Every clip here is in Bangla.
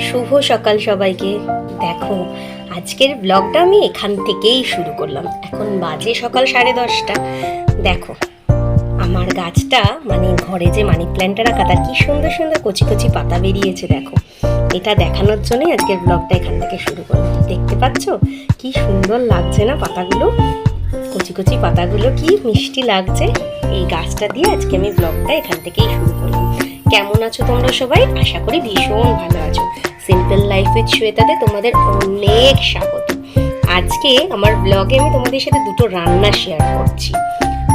শুভ সকাল সবাইকে। দেখো, আজকের ব্লগটা আমি এখান থেকেই শুরু করলাম। এখন বাজে সকাল 10:30। দেখো, আমার গাছটা মানে ঘরে যে মানি প্ল্যান্টটা রাখা, তার কি সুন্দর সুন্দর কচি কচি পাতা বেরিয়েছে। দেখো, এটা দেখানোর জন্যই আজকের ব্লগটা এখান থেকে শুরু করলাম। দেখতে পাচ্ছ কি সুন্দর লাগছে না পাতাগুলো? কচি কচি পাতাগুলো কি মিষ্টি লাগছে। এই গাছটা দিয়ে আজকে আমি ব্লগটা এখান থেকেই শুরু করলাম। কেমন আছো তোমরা সবাই? আশা করি ভীষণ ভালো আছো। সিম্পল লাইফ উইথ শ্বেতাতে তোমাদের অনেক স্বাগত। আজকে আমার ব্লগে আমি তোমাদের সাথে দুটো রান্না শেয়ার করছি।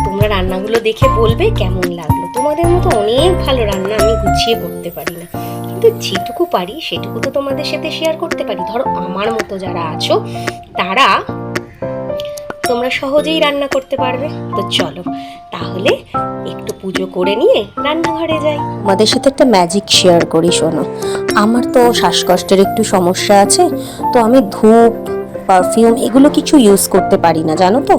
তোমরা রান্নাগুলো দেখে বলবে কেমন লাগলো। তোমাদের মতো অনেক ভালো রান্না আমি গুছিয়ে করতে পারি না, কিন্তু যেটুকু পারি সেটুকু তো তোমাদের সাথে শেয়ার করতে পারি। ধরো আমার মতো যারা আছো তারা তোমরা সহজেই রান্না করতে পারবে। তো চলো তাহলে একটু পুজো করে নিয়ে রান্নাঘরে যাই। আমাদের সাথে একটা ম্যাজিক শেয়ার করি, শোনো। আমার তো শ্বাসকষ্টের একটু সমস্যা আছে, তো আমি ধূপ পারফিউম এগুলো কিছু ইউজ করতে পারি না, জানো তো।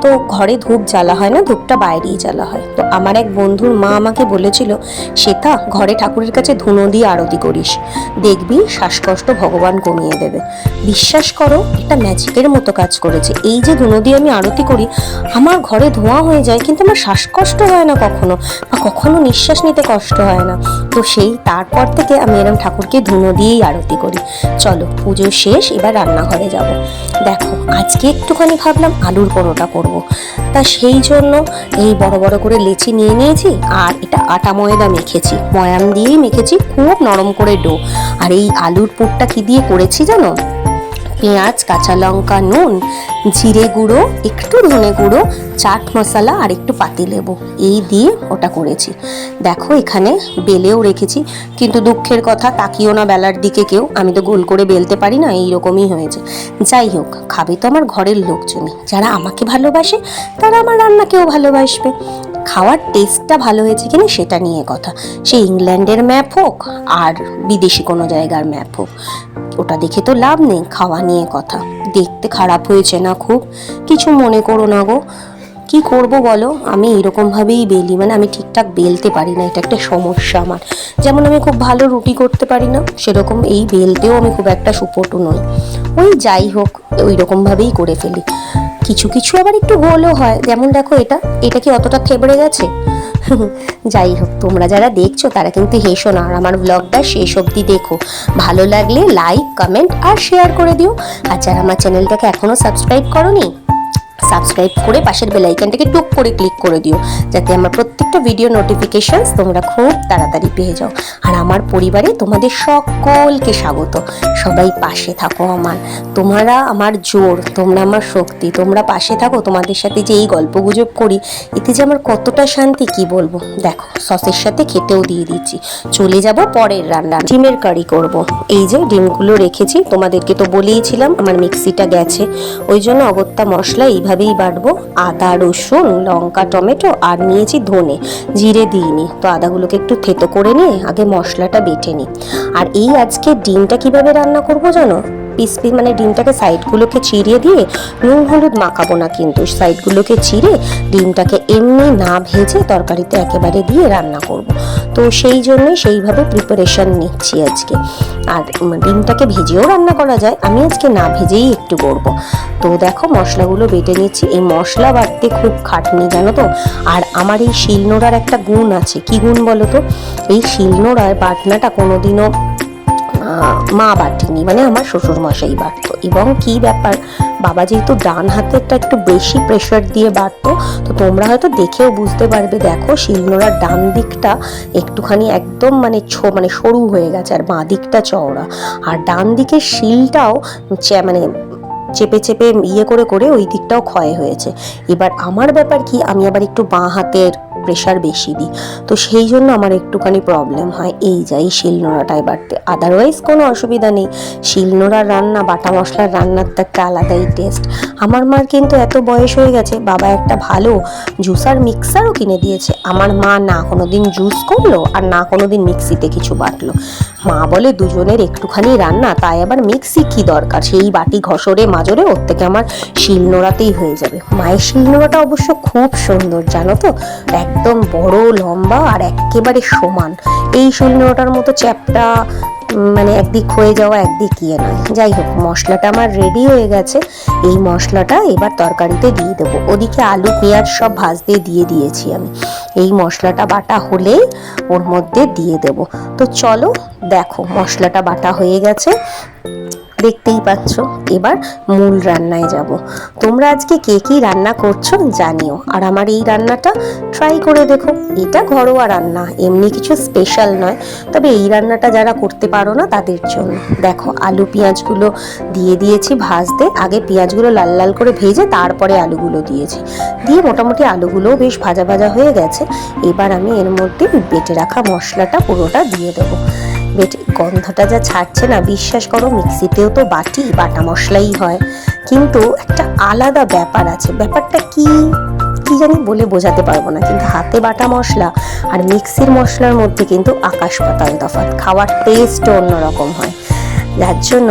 তো ঘরে ধূপ জ্বালা হয় না, ধূপটা বাইরেই জ্বালা হয়। তো আমার এক বন্ধুর মা আমাকে বলেছিল, শ্বেতা ঘরে ঠাকুরের কাছে ধুনো দিয়ে আরতি করিস, দেখবি শ্বাসকষ্ট ভগবান কমিয়ে দেবে। বিশ্বাস করো, এটা ম্যাজিকের মতো কাজ করেছে। এই যে ধুনো দিয়ে আমি আরতি করি, আমার ঘরে ধোঁয়া হয়ে যায়, কিন্তু আমার শ্বাসকষ্ট হয় না কখনো, বা কখনো নিঃশ্বাস নিতে কষ্ট হয় না। তো সেই তারপর থেকে আমি এরকম ঠাকুরকে ধুনো দিয়েই আরতি করি। চলো পুজো শেষ, এবার রান্নাঘরে যাব। দেখো, আজকে একটুখানি ভাবলাম আলুর পরোটা করব। তা সেই জন্য এই বড় বড় করে লেচি নিয়ে নিয়েছি, আর এটা আটা ময়দা মেখেছি, ময়াম দিয়েই মেখেছি, খুব নরম করে ডো। আর এই আলুর পুরটা কি দিয়ে করেছি জানো? পেঁয়াজ, কাঁচা লঙ্কা, নুন, জিরে গুঁড়ো, একটু ধনে গুঁড়ো, চাট মশলা আর একটু পাতিলেবু, এই দিয়ে ওটা করেছি। দেখো এখানে বেলেও রেখেছি, কিন্তু দুঃখের কথা তাকিও না বেলার দিকে কেউ, আমি তো গোল করে বেলতে পারি না, এইরকমই হয়েছে। যাই হোক, খাবে তো আমার ঘরের লোকজনই। যারা আমাকে ভালোবাসে তারা আমার রান্নাকেও ভালোবাসবে। খাওয়ার টেস্টটা ভালো হয়েছে কিনা সেটা নিয়ে কথা, সে ইংল্যান্ডের ম্যাপ হোক আর বিদেশি কোনো জায়গার ম্যাপ হোক, ওটা দেখে তো লাভ নেই, খাওয়া নিয়ে কথা। দেখতে খারাপ হয়েছে না খুব? কিছু মনে করো না গো। কি করব বলো, আমি এরকমভাবেই বেলি, মানে আমি ঠিকঠাক বেলতে পারি না, এটা একটা সমস্যা আমার। যেমন আমি খুব ভালো রুটি করতে পারি না, সেরকম এই বেলতেও আমি খুব একটা সুপটু নই। ওই যাই হোক, ওই রকমভাবেই করে ফেলি। কিছু কিছু আবার একটু গোলও হয়, যেমন দেখো এটা এটা কি অতটা থেবড়ে গেছে? যাই হোক, তোমরা যারা দেখছো তারা কিন্তু হেসো না, আর আমার ব্লগটা শেষ অবধি দেখো। ভালো লাগলে লাইক, কমেন্ট আর শেয়ার করে দিও। আর যারা আমার চ্যানেলটাকে এখনো সাবস্ক্রাইব করোনি, সাবস্ক্রাইব করে পাশের বেল আইকনটাকে টুক করে ক্লিক করে দিও, যাতে আমার প্রত্যেকটা ভিডিও নোটিফিকেশনস তোমরা খুব তাড়াতাড়ি পেয়ে যাও। আর আমার পরিবারে তোমাদের সকলকে স্বাগত। সবাই পাশে থাকো আমার, তোমরা আমার জোর, তোমরা আমার শক্তি। তোমরা পাশে থাকো, তোমাদের সাথে যে এই গল্প গুজব করি, এতে যে আমার কতটা শান্তি কি বলবো। দেখো, সসের সাথে খেতেও দিয়ে দিচ্ছি। চলে যাব পরের রান্না, ডিমের কারি করব। এই যে ডিমগুলো রেখেছি, তোমাদেরকে তো বলেইছিলাম আমার মিক্সিটা গেছে, ওই জন্য অগত্যা মশলা এইভাবেই বাটবো। আদা, রসুন, লঙ্কা, টমেটো আর নিয়েছি ধনে, জিরে দিইনি। তো আদাগুলোকে একটু থেতো করে নিয়ে আগে মশলাটা বেটে নিই। আর এই আজকে ডিমটা কিভাবে রান্না করবো জানো? পিস পিস মানে ডিমটাকে সাইডগুলোকে চিড়িয়ে দিয়ে, নুন হলুদ মাখাবো না, কিন্তু সাইডগুলোকে চিড়ে ডিমটাকে এমনি না ভেজে তরকারিতে একেবারে দিয়ে রান্না করব। তো সেই জন্যই সেইভাবে প্রিপারেশন নিচ্ছি আজকে। আর ডিমটাকে ভেজেও রান্না করা যায়, আমি আজকে না ভেজেই একটু করবো। তো দেখো মশলাগুলো বেটে নিচ্ছি। এই মশলা বাটতে খুব খাটনি, জানো তো। আর আমার এই শিলনোড়ার একটা গুণ আছে, কি গুণ বলো তো? এই শিলনোড়ার বাটনাটা কোনোদিনও মা বাটেনি, মানে আমার শ্বশুর মশাই বাটতো। এবং কি ব্যাপার, বাবা যেহেতু ডান হাতেরটা একটু বেশি প্রেশার দিয়ে বাটতো, তো তোমরা হয়তো দেখেও বুঝতে পারবে। দেখো শিলনোড়ার ডান দিকটা একটুখানি একদম মানে সরু হয়ে গেছে, আর বাঁ দিকটা চওড়া। আর ডান দিকের শিলটাও মানে চেপে চেপে করে করে ওই দিকটাও ক্ষয় হয়েছে। এবার আমার ব্যাপার কি, আমি আবার একটু বাঁ হাতের প্রেশার বেশি দিই, তো সেই জন্য আমার একটুখানি প্রবলেম হয় এই যাই শিলনোড়াটায় বাটতে। আদারওয়াইজ কোনো অসুবিধা নেই। শিলনোড়ার রান্না, বাটা মশলার রান্নার তো একটা আলাদাই টেস্ট। আমার মার কিন্তু এত বয়স হয়ে গেছে, বাবা একটা ভালো জুসার মিক্সারও কিনে দিয়েছে। আমার মা না কোনোদিন জুস করলো, আর না কোনোদিন মিক্সিতে কিছু বাটলো। মা বলে দুজনের একটুখানি রান্না, তাই আবার মিক্সি কি দরকার, সেই বাটি ঘষরে মাজরে ওর থেকে আমার শিলনোড়াতেই হয়ে যাবে। মায়ের শিলনোড়াটা অবশ্য খুব সুন্দর, জানো তো, একদম বড় লম্বা আর একেবারে সমান। এই শিলনোড়াটার মতো চ্যাপ্টা মানে একদিক হয়ে যাওয়া একদিক ইয়ে নয়। যাই হোক, মশলাটা আমার রেডি হয়ে গেছে। এই মশলাটা এবার তরকারিতে দিয়ে দেবো। ওদিকে আলু পেঁয়াজ সব ভাজতে দিয়ে দিয়েছি আমি। এই মশলাটা বাটা হলেই ওর মধ্যে দিয়ে দেব। তো চলো দেখো, মশলাটা বাটা হয়ে গেছে, দেখতেই পাচ্ছ। এবার মূল রান্নায় যাব। তোমরা আজকে কে কী রান্না করছো জানিও, আর আমার এই রান্নাটা ট্রাই করে দেখো। এটা ঘরোয়া রান্না, এমনি কিছু স্পেশাল নয়, তবে এই রান্নাটা যারা করতে পারো না তাদের জন্য। দেখো, আলু পেঁয়াজগুলো দিয়ে দিয়েছি ভাজতে। আগে পেঁয়াজগুলো লাল লাল করে ভেজে তারপরে আলুগুলো দিয়েছি, দিয়ে মোটামুটি আলুগুলোও বেশ ভাজা ভাজা হয়ে গেছে। এবার আমি এর মধ্যে বেটে রাখা মশলাটা পুরোটা দিয়ে দেবো। বেটে গন্ধটা যা ছাড়ছে না, বিশ্বাস করো, মিক্সিতেও তো বাটা মশলাই হয়, কিন্তু একটা আলাদা ব্যাপার আছে। ব্যাপারটা কি জানি বলে বোঝাতে পারবো না, কিন্তু হাতে বাটা মশলা আর মিক্সির মশলার মধ্যে কিন্তু আকাশ পাতাল তফাৎ। খাওয়ার টেস্টও অন্যরকম হয়। যার জন্য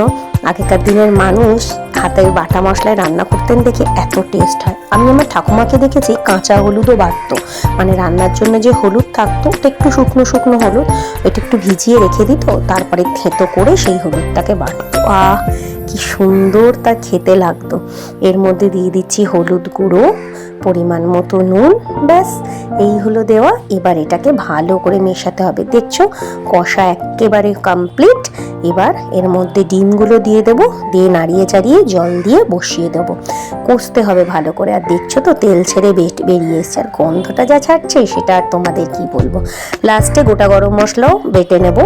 আগেকার দিনের মানুষ হাতে বাটা মশলায় রান্না করতেন দেখে এত টেস্ট হয়। আমি আমার ঠাকুমাকে দেখেছি কাঁচা হলুদও বাটতো, মানে রান্নার জন্য যে হলুদ থাকতো ওটা একটু শুকনো শুকনো হলুদ, ওইটা একটু ভিজিয়ে রেখে দিত, তারপরে থেঁতো করে সেই হলুদটাকে বাটতো। কি সুন্দর তা খেতে লাগতো। এর মধ্যে দিয়ে দিচ্ছি হলুদ গুঁড়ো, পরিমাণ মতো নুন, ব্যাস এই হলো দেওয়া। এবার এটাকে ভালো করে মেশাতে হবে। দেখছো, কষা একেবারে কমপ্লিট। এবার এর মধ্যে ডিমগুলো দিয়ে দেবো, দিয়ে নাড়িয়ে চাড়িয়ে জল দিয়ে বসিয়ে দেবো। কষতে হবে ভালো করে। আর দেখছো তো তেল ছেড়ে বেরিয়ে এসছে, আর গন্ধটা যা ছাড়ছে সেটা আর তোমাদের কি বলবো। লাস্টে গোটা গরম মশলাও বেটে নেব,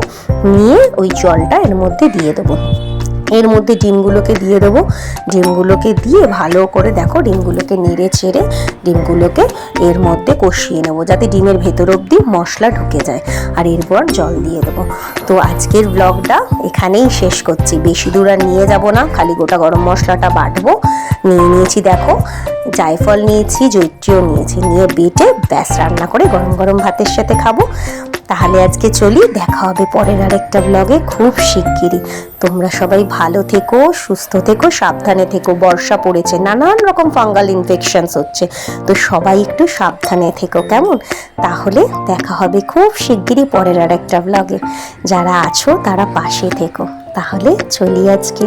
নিয়ে ওই জলটা এর মধ্যে দিয়ে দেবো। এর মধ্যে ডিমগুলোকে দিয়ে দেবো। ডিমগুলোকে দিয়ে ভালো করে দেখো, ডিমগুলোকে নেড়ে ছেড়ে ডিমগুলোকে এর মধ্যে কষিয়ে নেবো, যাতে ডিমের ভেতর অবধি মশলা ঢুকে যায়। আর এরপর জল দিয়ে দেবো। তো আজকের ব্লগটা এখানেই শেষ করছি। বেশি দূর আর নিয়ে যাব না, খালি গোটা গরম মশলাটা বাটবো। নিয়েছি দেখো, জায়ফল নিয়েছি, জয়িত্রীও নিয়েছি, নিয়ে বেটে ব্যাস রান্না করে গরম গরম ভাতের সাথে খাবো। তাহলে আজকে চলি, দেখা হবে পরের আরেকটা ব্লগে খুব শিগগিরই। তোমরা সবাই ভালো থেকো, সুস্থ থেকো, সাবধানে থেকো। বর্ষা পড়েছে, নানান রকম ফাঙ্গাল ইনফেকশনস হচ্ছে, তো সবাই একটু সাবধানে থেকো, কেমন? তাহলে দেখা হবে খুব শিগগিরই পরের আরেকটা ব্লগে। যারা আছো তারা পাশে থেকো। তাহলে চলি আজকে।